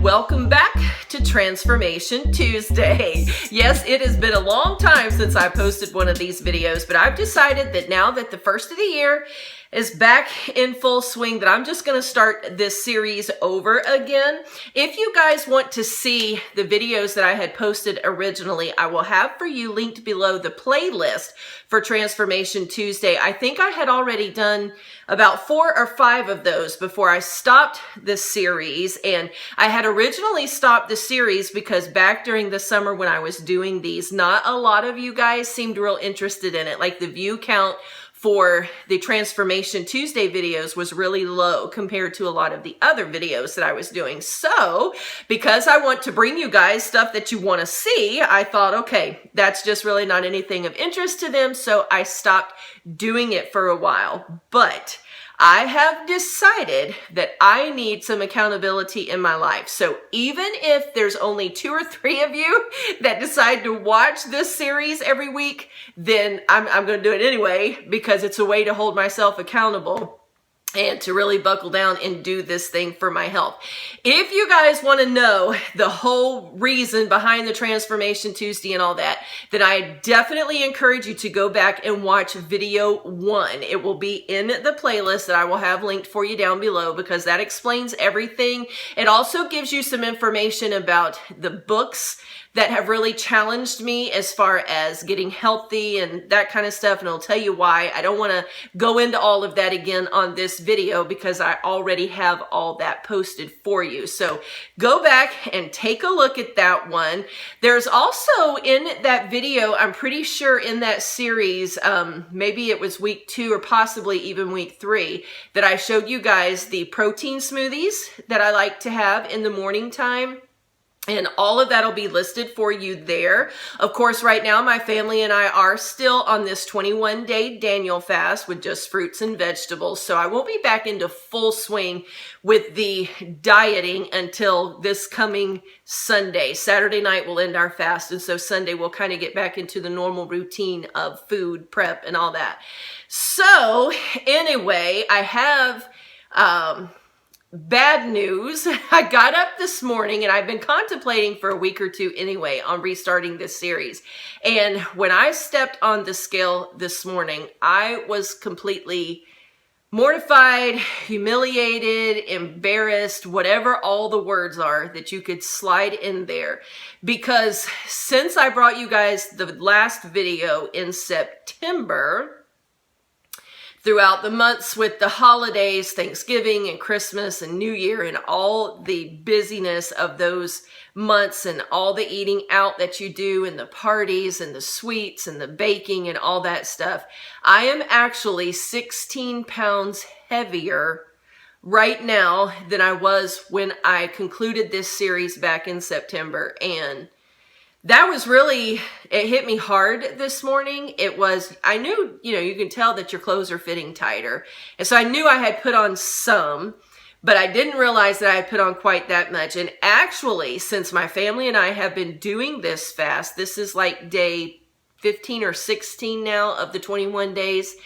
Welcome back to Transformation Tuesday. Yes, it has been a long time since I posted one of these videos, but I've decided that now that the first of the year is back in full swing, that I'm just going to start this series over again. If you guys want to see the videos that I had posted originally, I will have for you linked below the playlist for Transformation Tuesday. I think I had already done about 4 or 5 of those before I stopped the series. And I had originally stopped the series because back during the summer when I was doing these, not a lot of you guys seemed real interested in it. Like the view count for the Transformation Tuesday videos was really low compared to a lot of the other videos that I was doing. So because I want to bring you guys stuff that you want to see, I thought, okay, that's just really not anything of interest to them. So I stopped doing it for a while. But I have decided that I need some accountability in my life. So even if there's only 2 or 3 of you that decide to watch this series every week, then I'm going to do it anyway because it's a way to hold myself accountable and to really buckle down and do this thing for my health. If you guys want to know the whole reason behind the Transformation Tuesday and all that, then I definitely encourage you to go back and watch video 1. It will be in the playlist that I will have linked for you down below because that explains everything. It also gives you some information about the books that have really challenged me as far as getting healthy and that kind of stuff. And it'll tell you why. I don't want to go into all of that again on this video because I already have all that posted for you. So go back and take a look at that one. There's also in that video, I'm pretty sure in that series, maybe it was week 2 or possibly even week 3, that I showed you guys the protein smoothies that I like to have in the morning time. And all of that will be listed for you there. Of course, right now, my family and I are still on this 21-day Daniel fast with just fruits and vegetables. So I won't be back into full swing with the dieting until this coming Sunday. Saturday night we'll end our fast. And so Sunday we'll kind of get back into the normal routine of food prep and all that. So anyway, I have bad news. I got up this morning and I've been contemplating for a week or 2 anyway on restarting this series. And when I stepped on the scale this morning, I was completely mortified, humiliated, embarrassed, whatever all the words are that you could slide in there. Because since I brought you guys the last video in September, throughout the months with the holidays, Thanksgiving and Christmas and New Year and all the busyness of those months and all the eating out that you do and the parties and the sweets and the baking and all that stuff, I am actually 16 pounds heavier right now than I was when I concluded this series back in September. And that was really, it hit me hard this morning. It was, I knew, you can tell that your clothes are fitting tighter. And so I knew I had put on some, but I didn't realize that I had put on quite that much. And actually, since my family and I have been doing this fast, this is like day 15 or 16 now of the 21 days.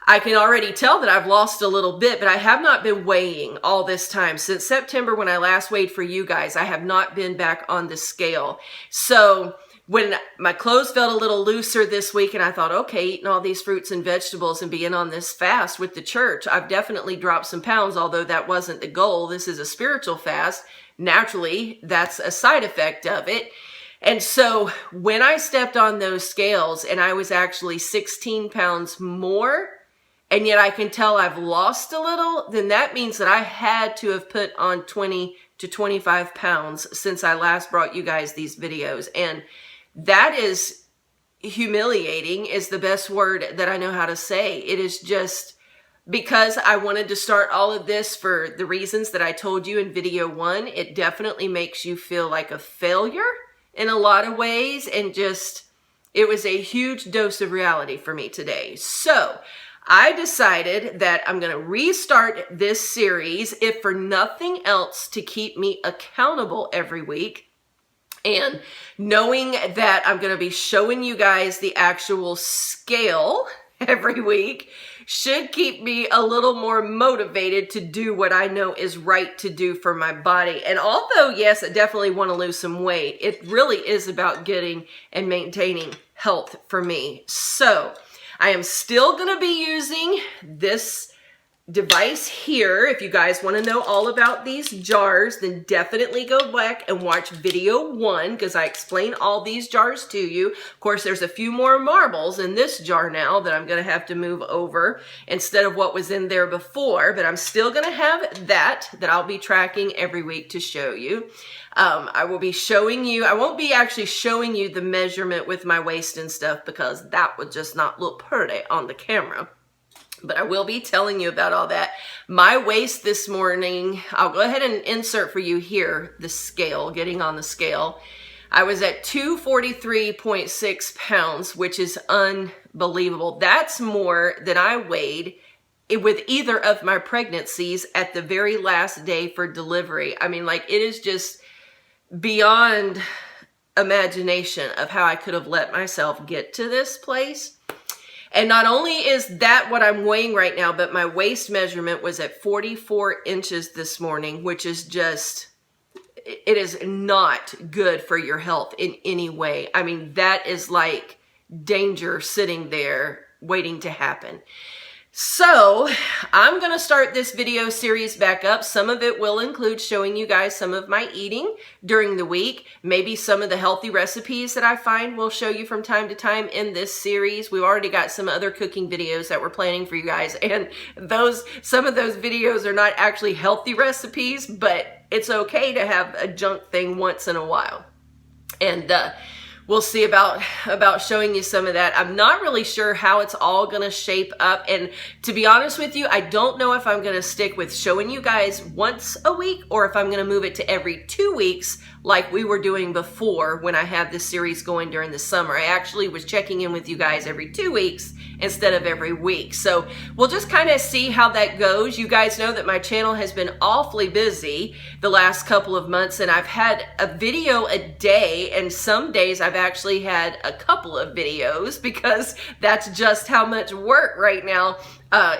I can already tell that I've lost a little bit, but I have not been weighing all this time. Since September, when I last weighed for you guys, I have not been back on the scale. So when my clothes felt a little looser this week and I thought, okay, eating all these fruits and vegetables and being on this fast with the church, I've definitely dropped some pounds, although that wasn't the goal. This is a spiritual fast. Naturally, that's a side effect of it. And so when I stepped on those scales and I was actually 16 pounds more, and yet I can tell I've lost a little, then that means that I had to have put on 20 to 25 pounds since I last brought you guys these videos. And that is humiliating, is the best word that I know how to say. It is just because I wanted to start all of this for the reasons that I told you in video 1. It definitely makes you feel like a failure in a lot of ways, and just It was a huge dose of reality for me today. So I decided that I'm going to restart this series, if for nothing else, to keep me accountable every week. And knowing that I'm going to be showing you guys the actual scale every week should keep me a little more motivated to do what I know is right to do for my body. And although, yes, I definitely want to lose some weight, it really is about getting and maintaining health for me. So I am still going to be using this device here. If you guys want to know all about these jars, then definitely go back and watch video 1, because I explain all these jars to you. Of course, there's a few more marbles in this jar now that I'm going to have to move over instead of what was in there before, but I'm still going to have that I'll be tracking every week to show you. I will be showing you, I won't be actually showing you the measurement with my waist and stuff, because that would just not look pretty on the camera. But I will be telling you about all that. My waist this morning, I'll go ahead and insert for you here the scale, getting on the scale. I was at 243.6 pounds, which is unbelievable. That's more than I weighed with either of my pregnancies at the very last day for delivery. I mean, like, it is just beyond imagination of how I could have let myself get to this place. And not only is that what I'm weighing right now, but my waist measurement was at 44 inches this morning, which is just, it is not good for your health in any way. I mean, that is like danger sitting there waiting to happen. So I'm going to start this video series back up. Some of it will include showing you guys some of my eating during the week. Maybe some of the healthy recipes that I find will show you from time to time in this series. We've already got some other cooking videos that we're planning for you guys. And some of those videos are not actually healthy recipes, but it's okay to have a junk thing once in a while. And we'll see about showing you some of that. I'm not really sure how it's all going to shape up. And to be honest with you, I don't know if I'm going to stick with showing you guys once a week or if I'm going to move it to every 2 weeks like we were doing before when I had this series going during the summer. I actually was checking in with you guys every 2 weeks instead of every week. So we'll just kind of see how that goes. You guys know that my channel has been awfully busy the last couple of months, and I've had a video a day, and some days I've actually had a couple of videos, because that's just how much work right now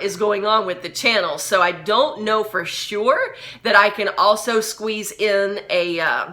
is going on with the channel. So I don't know for sure that I can also squeeze in a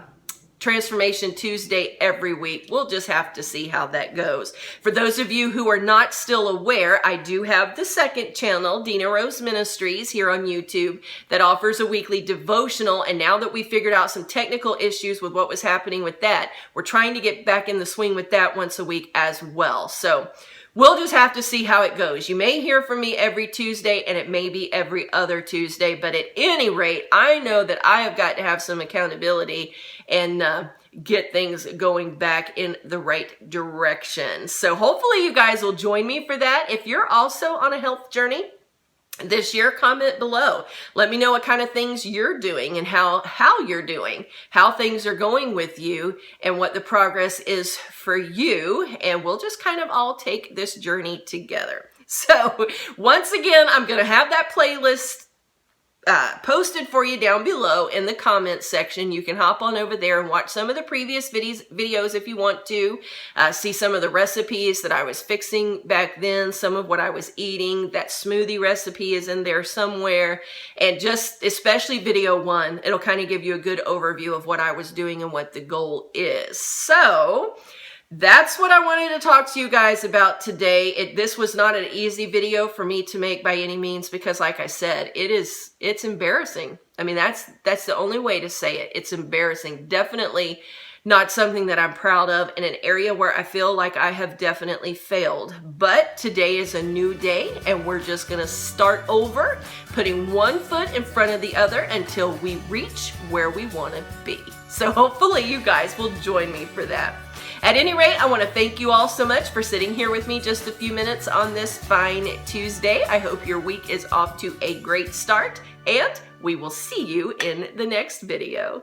Transformation Tuesday every week. We'll just have to see how that goes. For those of you who are not still aware, I do have the second channel, Dina Rose Ministries, here on YouTube, that offers a weekly devotional. And now that we figured out some technical issues with what was happening with that, we're trying to get back in the swing with that once a week as well. So we'll just have to see how it goes. You may hear from me every Tuesday, and it may be every other Tuesday, but at any rate, I know that I have got to have some accountability and get things going back in the right direction. So hopefully you guys will join me for that. If you're also on a health journey this year, comment below. Let me know what kind of things you're doing and how you're doing, how things are going with you, and what the progress is for you. And we'll just kind of all take this journey together. So once again, I'm going to have that playlist posted for you down below in the comments section. You can hop on over there and watch some of the previous videos if you want to. See some of the recipes that I was fixing back then, some of what I was eating. That smoothie recipe is in there somewhere. And just especially video 1, it'll kind of give you a good overview of what I was doing and what the goal is. So that's what I wanted to talk to you guys about today. This was not an easy video for me to make by any means, because like I said, it's embarrassing. I mean, that's the only way to say it. It's embarrassing. Definitely not something that I'm proud of, in an area where I feel like I have definitely failed. But today is a new day, and we're just gonna start over, putting one foot in front of the other until we reach where we wanna be. So hopefully you guys will join me for that. At any rate, I want to thank you all so much for sitting here with me just a few minutes on this fine Tuesday. I hope your week is off to a great start, and we will see you in the next video.